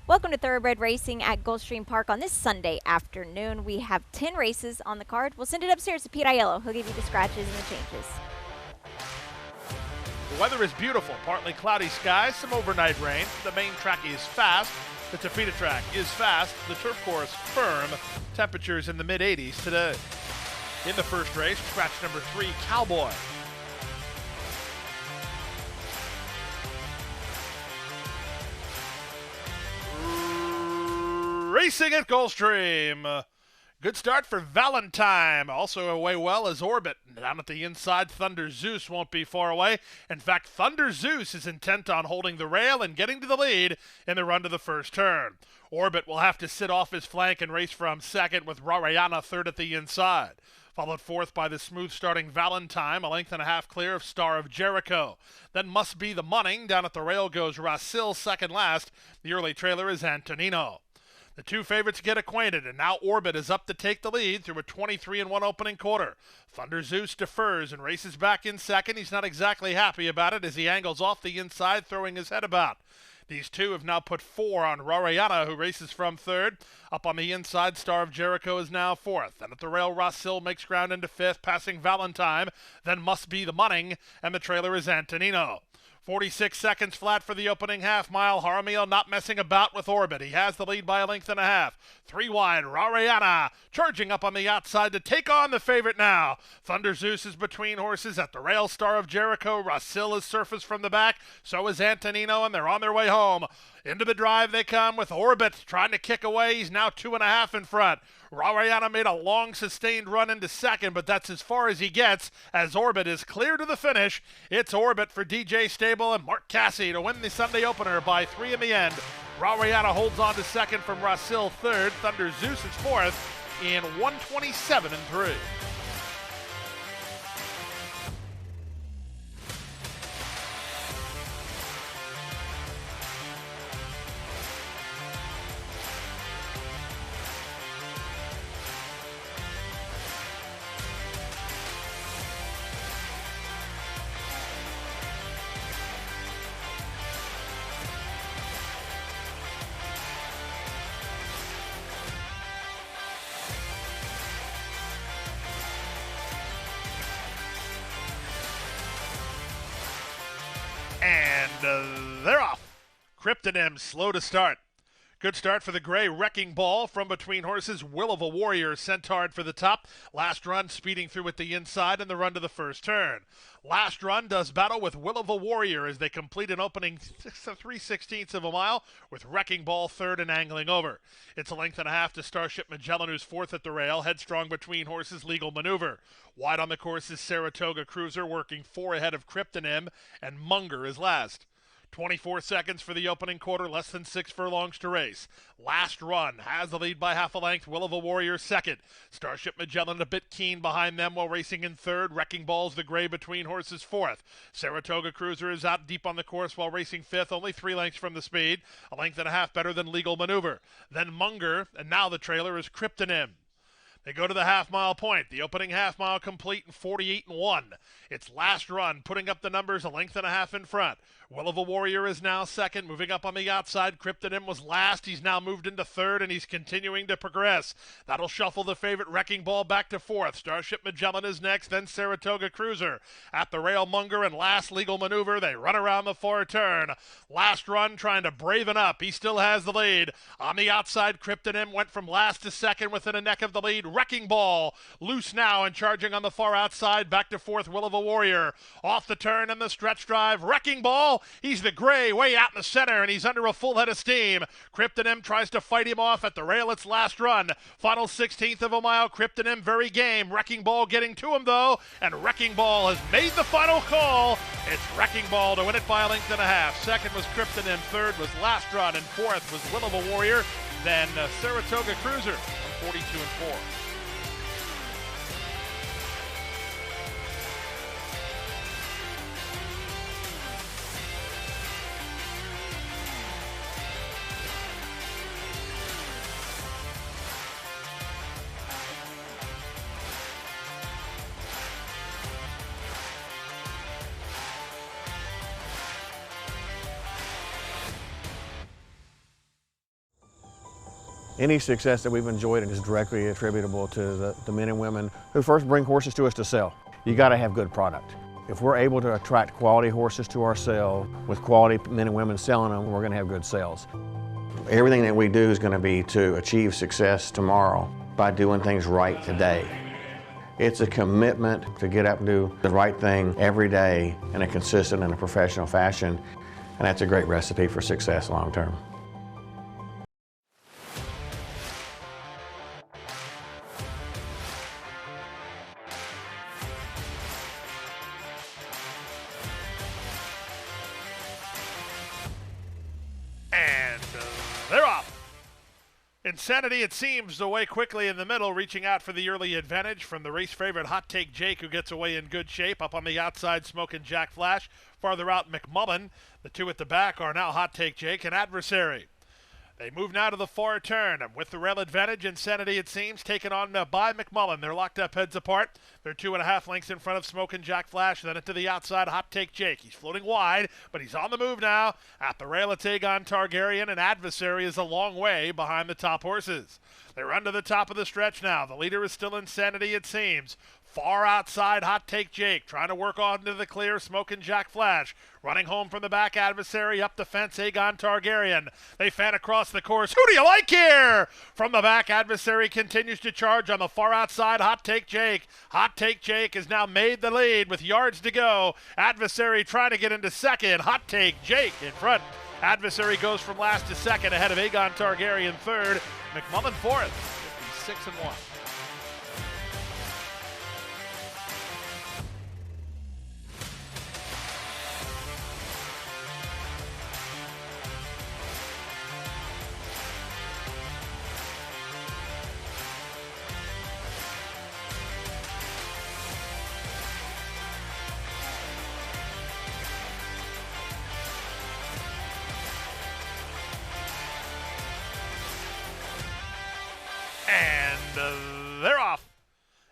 Welcome to Thoroughbred Racing at Gulfstream Park on this Sunday afternoon. We have 10 races on the card. We'll send it upstairs to Pete Aiello. He'll give you the scratches and the changes. The weather is beautiful, partly cloudy skies, some overnight rain. The main track is fast. The Topita track is fast. The turf course firm. Temperatures in the mid-80s today. In the first race, scratch number 3, Cowboy. Racing at Gulfstream. Good start for Valentine. Also away well as Orbit. Down at the inside, Thunder Zeus won't be far away. In fact, Thunder Zeus is intent on holding the rail and getting to the lead in the run to the first turn. Orbit will have to sit off his flank and race from second with Rarayana third at the inside. Followed fourth by the smooth starting Valentine, a length and a half clear of Star of Jericho. Then Must Be the Munning. Down at the rail goes Rasil second last. The early trailer is Antonino. The two favorites get acquainted, and now Orbit is up to take the lead through a 23-1 opening quarter. Thunder Zeus defers and races back in second. He's not exactly happy about it as he angles off the inside, throwing his head about. These two have now put 4 on Rarayana, who races from third. Up on the inside, Star of Jericho is now fourth. And at the rail, Rasil makes ground into fifth, passing Valentine. Then Must Be the Munning, and the trailer is Antonino. 46 seconds flat for the opening half mile. Jaramillo not messing about with Orbit. He has the lead by a length and a half. 3 wide, Rarayana charging up on the outside to take on the favorite now. Thunder Zeus is between horses at the rail. Star of Jericho. Rasil is surfaced from the back. So is Antonino, and they're on their way home. Into the drive they come with Orbit trying to kick away. He's now 2.5 in front. Rarayana made a long sustained run into second, but that's as far as he gets as Orbit is clear to the finish. It's Orbit for DJ Stable and Mark Cassey to win the Sunday opener by 3 in the end. Rarayana holds on to second from Rasil third. Thunder Zeus is fourth in 127-3. And they're off. Kryptonym slow to start. Good start for the gray Wrecking Ball from between horses. Will of a Warrior sent hard for the top. Last Run speeding through at the inside and the run to the first turn. Last Run does battle with Will of a Warrior as they complete an opening 3/16 of a mile with Wrecking Ball third and angling over. It's a length and a half to Starship Magellan, who's fourth at the rail. Headstrong between horses, Legal Maneuver. Wide on the course is Saratoga Cruiser working 4 ahead of Kryptonym, and Munger is last. 24 seconds for the opening quarter, less than 6 furlongs to race. Last Run has the lead by half a length. Will of a Warrior second. Starship Magellan a bit keen behind them while racing in third. Wrecking Ball's the gray between horses fourth. Saratoga Cruiser is out deep on the course while racing fifth, only 3 lengths from the speed. A length and a half better than Legal Maneuver. Then Munger, and now the trailer is Kryptonym. They go to the half-mile point. The opening half-mile complete in 48-1. It's Last Run, putting up the numbers a length and a half in front. Will of a Warrior is now second, moving up on the outside. Kryptonym was last. He's now moved into third, and he's continuing to progress. That'll shuffle the favorite Wrecking Ball back to fourth. Starship Magellan is next, then Saratoga Cruiser. At the rail, Munger and last Legal Maneuver. They run around the far turn. Last Run trying to braven up. He still has the lead. On the outside, Kryptonym went from last to second within a neck of the lead. Wrecking Ball loose now and charging on the far outside. Back to fourth, Will of a Warrior. Off the turn and the stretch drive. Wrecking Ball, he's the gray way out in the center, and he's under a full head of steam. Kryptonym tries to fight him off at the rail. It's Last Run. Final 16th of a mile. Kryptonym very game. Wrecking Ball getting to him, though, and Wrecking Ball has made the final call. It's Wrecking Ball to win it by a length and a half. Second was Kryptonym. Third was Last Run, and fourth was Will of a Warrior. Then Saratoga Cruiser, 42-4. Any success that we've enjoyed is directly attributable to the men and women who first bring horses to us to sell. You got to have good product. If we're able to attract quality horses to our sale with quality men and women selling them, we're going to have good sales. Everything that we do is going to be to achieve success tomorrow by doing things right today. It's a commitment to get up and do the right thing every day in a consistent and a professional fashion, and that's a great recipe for success long term. And they're off. Insanity, it seems, away quickly in the middle, reaching out for the early advantage from the race favorite Hot Take Jake, who gets away in good shape. Up on the outside, Smokin' Jack Flash. Farther out, McMullen. The two at the back are now Hot Take Jake and Adversary. They move now to the far turn, and with the rail advantage, Insanity, it seems, taken on by McMullen. They're locked up heads apart. They're 2.5 lengths in front of Smokin' Jack Flash, then into the outside, Hot Take Jake. He's floating wide, but he's on the move now. At the rail, it's Aegon Targaryen, and Adversary is a long way behind the top horses. They run to the top of the stretch now. The leader is still Insanity, it seems. Far outside, Hot Take Jake, trying to work on to the clear, Smokin' Jack Flash. Running home from the back, Adversary, up the fence, Aegon Targaryen. They fan across the course. Who do you like here? From the back, Adversary continues to charge on the far outside, Hot Take Jake. Hot Take Jake has now made the lead with yards to go. Adversary trying to get into second. Hot Take Jake in front. Adversary goes from last to second, ahead of Aegon Targaryen third. McMullen fourth, 56-1. And they're off.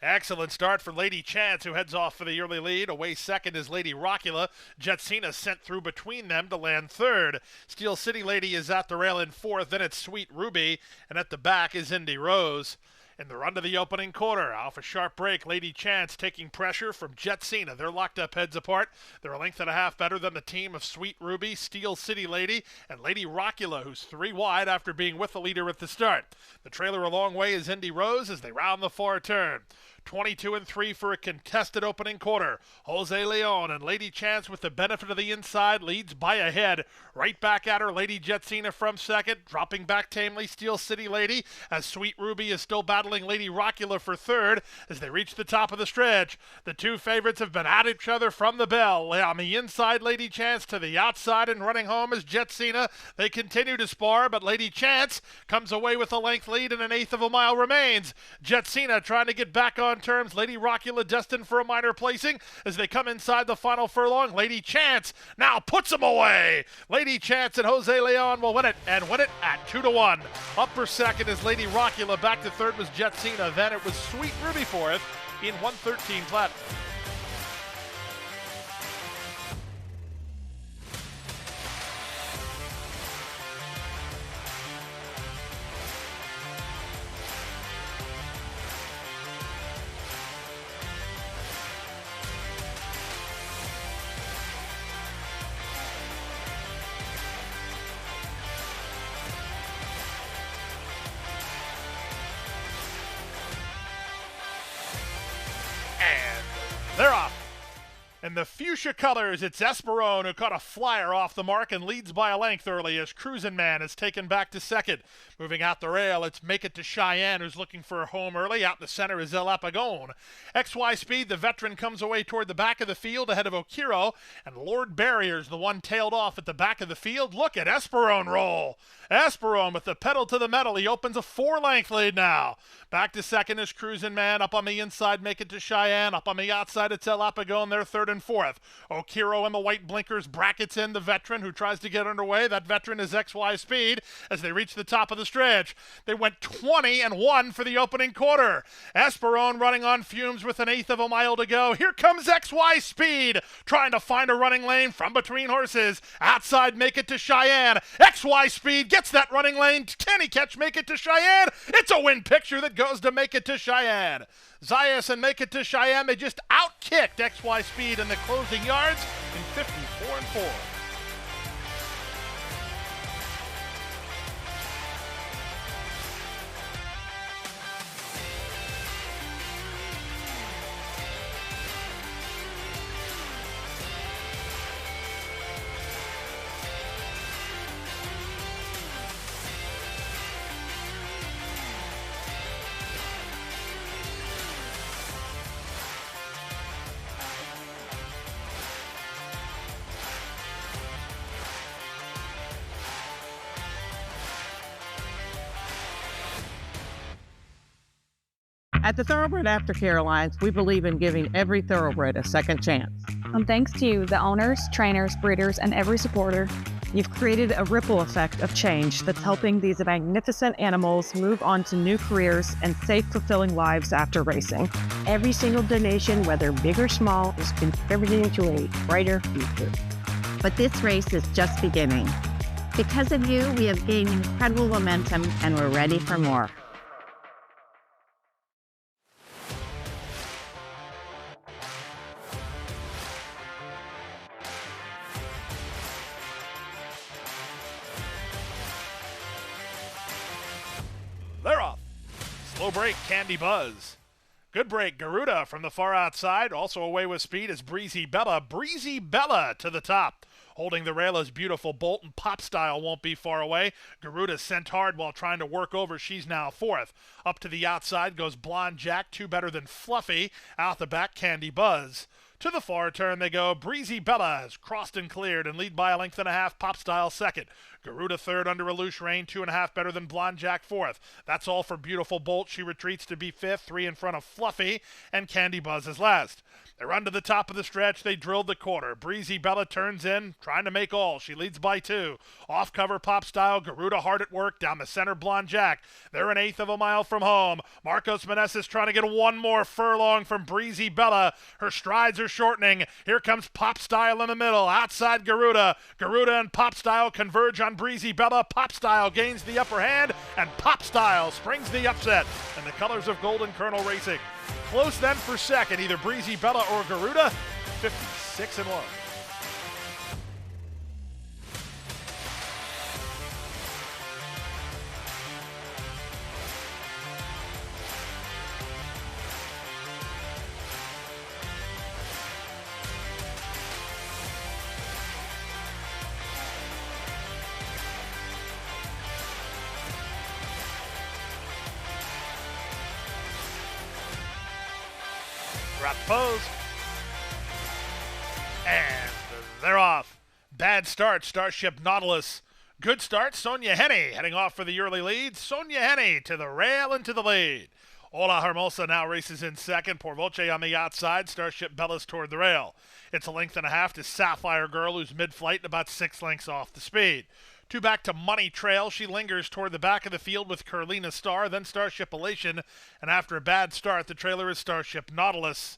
Excellent start for Lady Chance, who heads off for the early lead. Away second is Lady Rockula. Jetsina sent through between them to land third. Steel City Lady is at the rail in fourth. Then it's Sweet Ruby. And at the back is Indy Rose. In the run to the opening quarter, off a sharp break, Lady Chance taking pressure from Jetsina. They're locked up heads apart. They're a length and a half better than the team of Sweet Ruby, Steel City Lady, and Lady Rockula, who's 3 wide after being with the leader at the start. The trailer a long way is Indy Rose as they round the far turn. 22-3 for a contested opening quarter. Jose Leon and Lady Chance with the benefit of the inside leads by a head. Right back at her, Lady Jetsina from second. Dropping back tamely, Steel City Lady, as Sweet Ruby is still battling Lady Rockula for third as they reach the top of the stretch. The two favorites have been at each other from the bell. On the inside, Lady Chance, to the outside and running home is Jetsina. They continue to spar, but Lady Chance comes away with a length lead and 1/8 of a mile remains. Jetsina trying to get back on terms. Lady Rockula destined for a minor placing as they come inside the final furlong. Lady Chance now puts them away. Lady Chance and Jose Leon will win it, and win it at 2-1. Up for second is Lady Rockula. Back to third was Jetsina. Then it was Sweet Ruby fourth in 1:13 flat. They're off. In the fuchsia colors, it's Esperone who caught a flyer off the mark and leads by a length early as Cruisin' Man is taken back to second. Moving out the rail, it's Make It to Cheyenne who's looking for a home early. Out in the center is El Apagone. XY Speed, the veteran, comes away toward the back of the field ahead of Okiro, and Lord Barrier's the one tailed off at the back of the field. Look at Esperone roll. Esperone with the pedal to the metal. He opens a 4-length lead now. Back to second is Cruisin' Man. Up on the inside, Make It to Cheyenne. Up on the outside, it's El Apagone. They're third and in fourth. Okiro in the white blinkers brackets in the veteran who tries to get underway. That veteran is XY Speed as they reach the top of the stretch. They went 20-1 for the opening quarter. Esperone running on fumes with an eighth of a mile to go. Here comes XY Speed trying to find a running lane from between horses. Outside, Make It to Cheyenne. XY Speed gets that running lane. Can he catch Make It to Cheyenne? It's a win picture that goes to Make It to Cheyenne. Zayas and Make It to Cheyenne, they just outkicked XY Speed in the closing yards in 54-4. At the Thoroughbred Aftercare Alliance, we believe in giving every thoroughbred a second chance. Thanks to you, the owners, trainers, breeders, and every supporter, you've created a ripple effect of change that's helping these magnificent animals move on to new careers and safe, fulfilling lives after racing. Every single donation, whether big or small, is contributing to a brighter future. But this race is just beginning. Because of you, we have gained incredible momentum and we're ready for more. They're off. Slow break, Candy Buzz. Good break, Garuda from the far outside. Also away with speed is Breezy Bella. Breezy Bella to the top. Holding the rail is Beautiful Bolt, and Pop Style won't be far away. Garuda sent hard while trying to work over. She's now fourth. Up to the outside goes Blonde Jack, two better than Fluffy. Out the back, Candy Buzz. To the far turn they go. Breezy Bella has crossed and cleared and lead by a length and a half. Pop Style second. Garuda third under a loose rein, 2.5 better than Blonde Jack fourth. That's all for Beautiful Bolt. She retreats to be fifth, 3 in front of Fluffy, and Candy Buzz is last. They run to the top of the stretch. They drilled the quarter. Breezy Bella turns in, trying to make all. She leads by 2. Off cover Pop Style. Garuda hard at work down the center. Blonde Jack. They're an eighth of a mile from home. Marcos Meneses trying to get one more furlong from Breezy Bella. Her strides are shortening. Here comes Pop Style in the middle. Outside Garuda. Garuda and Pop Style converge on Breezy Bella. Pop Style gains the upper hand, and Pop Style springs the upset in the colors of Golden Colonel Racing. Close then for second, either Breezy Bella or Garuda, 56-1. Drop the pose. And they're off. Bad start, Starship Nautilus. Good start, Sonia Henney heading off for the early lead. Sonia Henney to the rail and to the lead. Ola Hermosa now races in second. Porvoce on the outside. Starship Bellas toward the rail. It's a length and a half to Sapphire Girl, who's mid-flight and about 6 lengths off the speed. 2 back to Money Trail. She lingers toward the back of the field with Carlina Star, then Starship Elation. And after a bad start, the trailer is Starship Nautilus.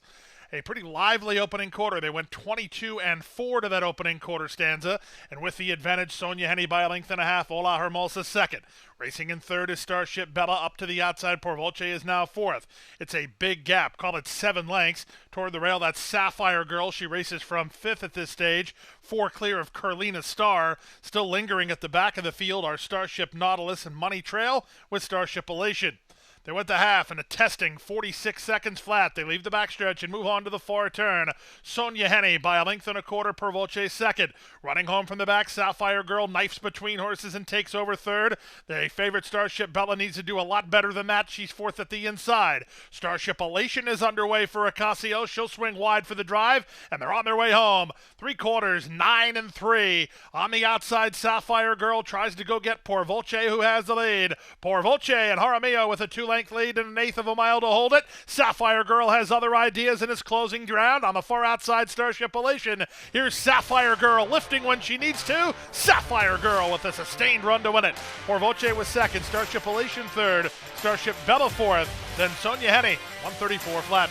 A pretty lively opening quarter. They went 22-4 to that opening quarter stanza. And with the advantage, Sonia Henney by a length and a half. Ola Hermosa second. Racing in third is Starship Bella. Up to the outside, Porvoce is now fourth. It's a big gap. Call it 7 lengths. Toward the rail, that's Sapphire Girl. She races from fifth at this stage. 4 clear of Carlina Star. Still lingering at the back of the field are Starship Nautilus and Money Trail with Starship Elation. They went to half and a testing 46 seconds flat. They leave the backstretch and move on to the far turn. Sonia Henney by a length and a quarter. Porvoce second. Running home from the back, Sapphire Girl knifes between horses and takes over third. The favorite Starship Bella needs to do a lot better than that. She's fourth at the inside. Starship Elation is underway for Ocasio. She'll swing wide for the drive, and they're on their way home. 3 quarters, 9-3. On the outside, Sapphire Girl tries to go get Porvoce, who has the lead. Porvoce and Jaramillo with a 2 3-length lead and 1/8 of a mile to hold it. Sapphire Girl has other ideas and is closing ground on the far outside. Starship Elation. Here's Sapphire Girl lifting when she needs to. Sapphire Girl with a sustained run to win it. Porvoce was second, Starship Elation third, Starship Bella fourth, then Sonia Henny, 134 flat.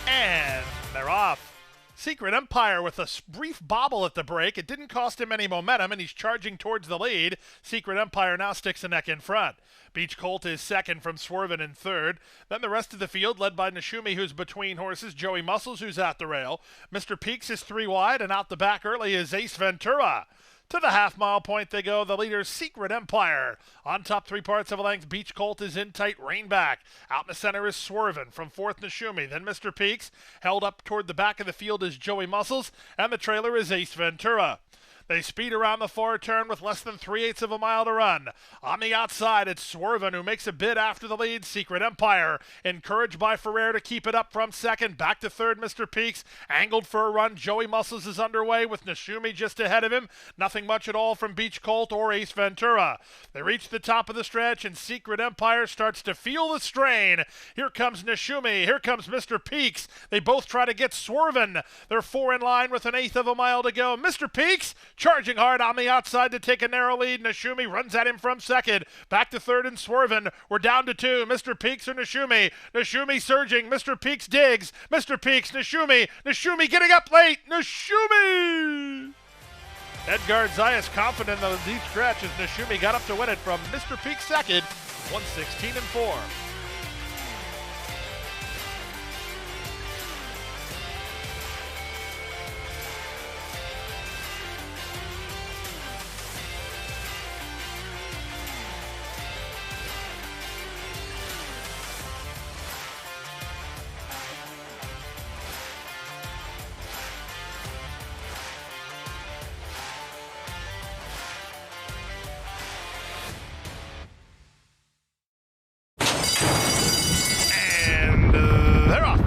And they're off. Secret Empire with a brief bobble at the break. It didn't cost him any momentum, and he's charging towards the lead. Secret Empire now sticks a neck in front. Beach Colt is second from Swervin in third. Then the rest of the field led by Nishumi, who's between horses. Joey Muscles, who's at the rail. Mr. Peaks is 3 wide, and out the back early is Ace Ventura. To the half-mile point they go. The leader, Secret Empire. On top 3/4 of a length, Beach Colt is in tight, rein back. Out in the center is Swervin. From fourth, Nishumi. Then Mr. Peaks. Held up toward the back of the field is Joey Muscles. And the trailer is Ace Ventura. They speed around the far turn with less than 3/8 of a mile to run. On the outside, it's Swervin who makes a bid after the lead. Secret Empire, encouraged by Ferrer to keep it up from second. Back to third, Mr. Peaks. Angled for a run. Joey Muscles is underway with Nishumi just ahead of him. Nothing much at all from Beach Colt or Ace Ventura. They reach the top of the stretch, and Secret Empire starts to feel the strain. Here comes Nishumi. Here comes Mr. Peaks. They both try to get Swervin. They're 4 in line with 1/8 of a mile to go. Mr. Peaks charging hard on the outside to take a narrow lead. Nishumi runs at him from second. Back to third and Swervin. We're down to 2. Mr. Peaks or Nishumi. Nishumi surging. Mr. Peaks digs. Mr. Peaks, Nishumi. Nishumi getting up late. Nishumi! Edgar Zayas confident in the deep stretch as Nishumi got up to win it from Mr. Peaks second, 1:16.4. They're off.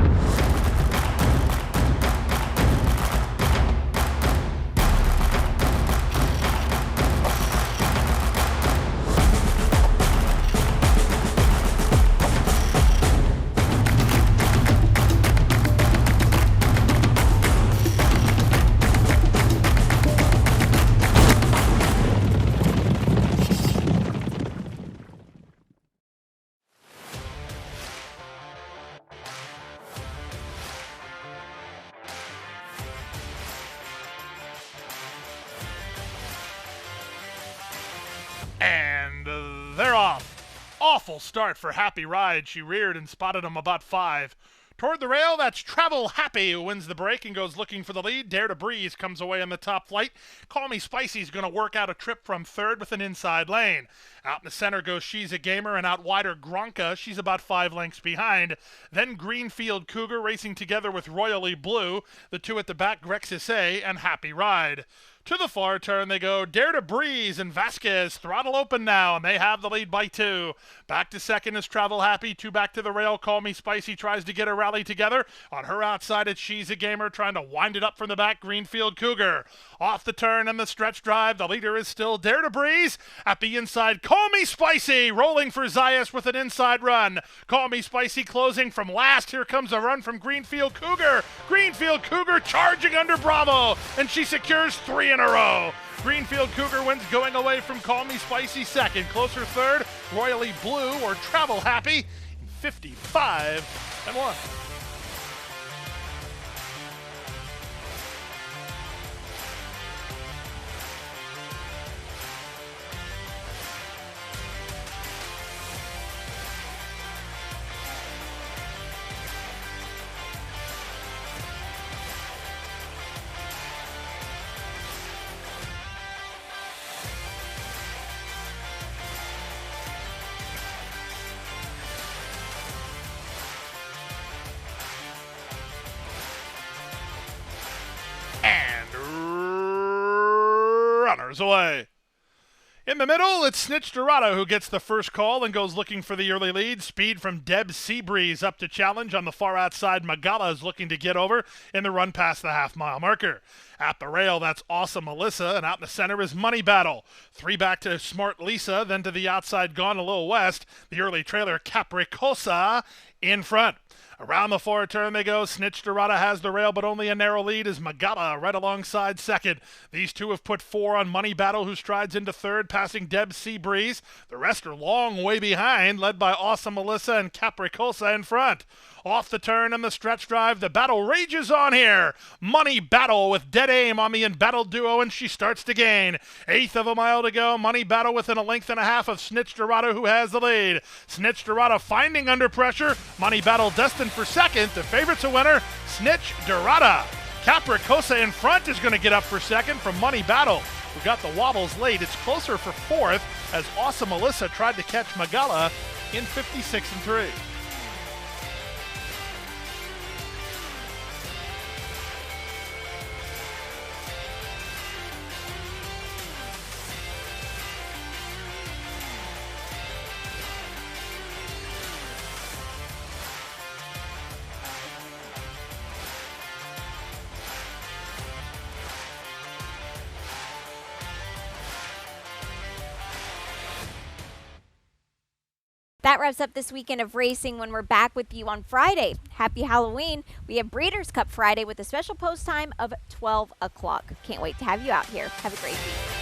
And they're off. Awful start for Happy Ride. She reared and spotted him about 5. Toward the rail, that's Travel Happy who wins the break and goes looking for the lead. Dare to Breeze comes away on the top flight. Call Me Spicy's going to work out a trip from third with an inside lane. Out in the center goes She's a Gamer, and out wider Gronka. She's about 5 lengths behind. Then Greenfield Cougar racing together with Royally Blue. The two at the back, Grexis A and Happy Ride. To the far turn they go. Dare to Breeze and Vasquez throttle open now, and they have the lead by 2. Back to second is Travel Happy. 2 back to the rail. Call Me Spicy tries to get a rally together. On her outside, it's She's a Gamer trying to wind it up from the back. Greenfield Cougar. Off the turn and the stretch drive. The leader is still Dare to Breeze. At the inside, Call Me Spicy rolling for Zayas with an inside run. Call Me Spicy closing from last. Here comes a run from Greenfield Cougar. Greenfield Cougar charging under Bravo, and she secures 3 in a row. Greenfield Cougar wins going away from Call Me Spicy second. Closer third, Royally Blue or Travel Happy, 55-1. fires away. In the middle, it's Snitch Dorado who gets the first call and goes looking for the early lead. Speed from Deb Seabreeze up to challenge on the far outside. Magala is looking to get over in the run past the half-mile marker. At the rail, that's Awesome Melissa, and out in the center is Money Battle. 3 back to Smart Lisa, then to the outside, Gone a Little West. The early trailer, Capricosa, in front. Around the far turn they go. Snitch Dorada has the rail, but only a narrow lead is Magala right alongside second. These two have put 4 on Money Battle, who strides into third, passing Deb Seabreeze. The rest are long way behind, led by Awesome Melissa and Capricosa in front. Off the turn and the stretch drive, the battle rages on here. Money Battle with dead aim on the embattled duo, and she starts to gain. 1/8 of a mile to go. Money Battle within a length and a half of Snitch Dorada, who has the lead. Snitch Dorada finding under pressure. Money Battle destined for second. The favorite's a winner, Snitch Dorada. Capricosa in front is going to get up for second from Money Battle, who got the wobbles late. It's closer for fourth as Awesome Melissa tried to catch Magala in 56-3. That wraps up this weekend of racing. When we're back with you on Friday, happy Halloween. We have Breeders' Cup Friday with a special post time of 12 o'clock. Can't wait to have you out here. Have a great week.